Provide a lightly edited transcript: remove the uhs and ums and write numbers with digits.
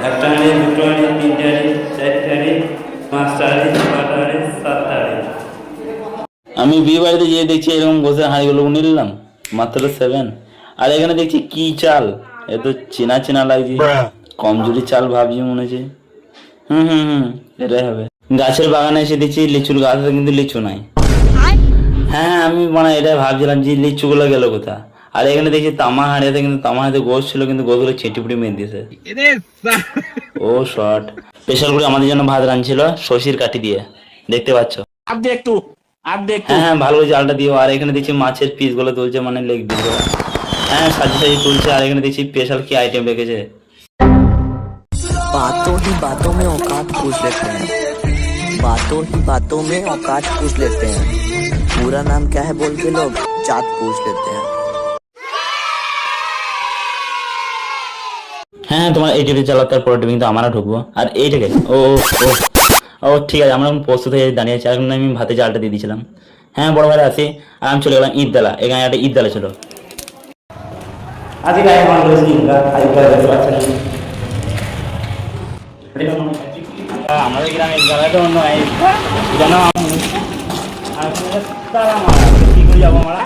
একটা হাঁড়ি, দুটো হাঁড়ি, তিনটে হাঁড়ি, চারটে হাঁড়ি, পাঁচটা হাঁড়ি, ছটা হাঁড়ি, সাতটা হাঁড়ি। আমি বিয়ে বাড়িতে যেয়ে দেখছি এরকম বসে হাঁড়িগুলো নিলাম মাত্র 7। আর এখানে দেখছি কি চাল, এ তো চেনা চেনা লাগছে, কমজোরি চাল ভাবছি মনে হচ্ছে। এটাই হবে। গাছের বাগানে এসে দেখছি লিচুর গাছ আছে কিন্তু লিচু নাই। হ্যাঁ আমি মানে এটাই ভাবছিলাম যে লিচুগুলো গেল কোথা। আর এখানে দেখছি তামা হাঁড়িতে, কিন্তু তামা হাঁড়িতে গোছ ছিল কিন্তু গোছগুলো চেটিপুটি মেরে দিয়েছে। ও শর্ট। স্পেশাল করে আমাদের জন্য ভাত রাঁধছিল শশির কাঠি দিয়ে, দেখতে পাচ্ছ। হ্যাঁ হ্যাঁ ভালো করে জালটা দিও। আর এখানে দেখছি মাছের পিস গুলো তুলছে, মানে লেগ পিস গুলো। হ্যাঁ সাজি সাজি তুলছে। আর এখানে দেখছি স্পেশাল কি আইটেম রেখেছে। बातों ही बातों में औकात पूछ लेते हैं, बातों ही बातों में औकात पूछ लेते हैं, पूरा नाम क्या है बोल के लोग जात पूछ लेते हैं। হ্যাঁ তোমার এই টিভি চালাতে পরে টিভি কিন্তু আমারও ঢুকবো। আর এইটাকে ও ও ও ঠিক আছে, আমরা প্রস্তুত হয়ে দাঁড়িয়ে আছি। এখন আমি ভাতে চালটা দিয়ে দিয়েছিলাম। হ্যাঁ বড় ভাই আসি। আর আমি চলে গেলাম ঈদদালা। এখানে একটা ঈদদালা ছিল। আজকে গায়ে মনে করেছি আমাদের গ্রামের ঈদগালাটা অন্য কি করে যাবো আমরা।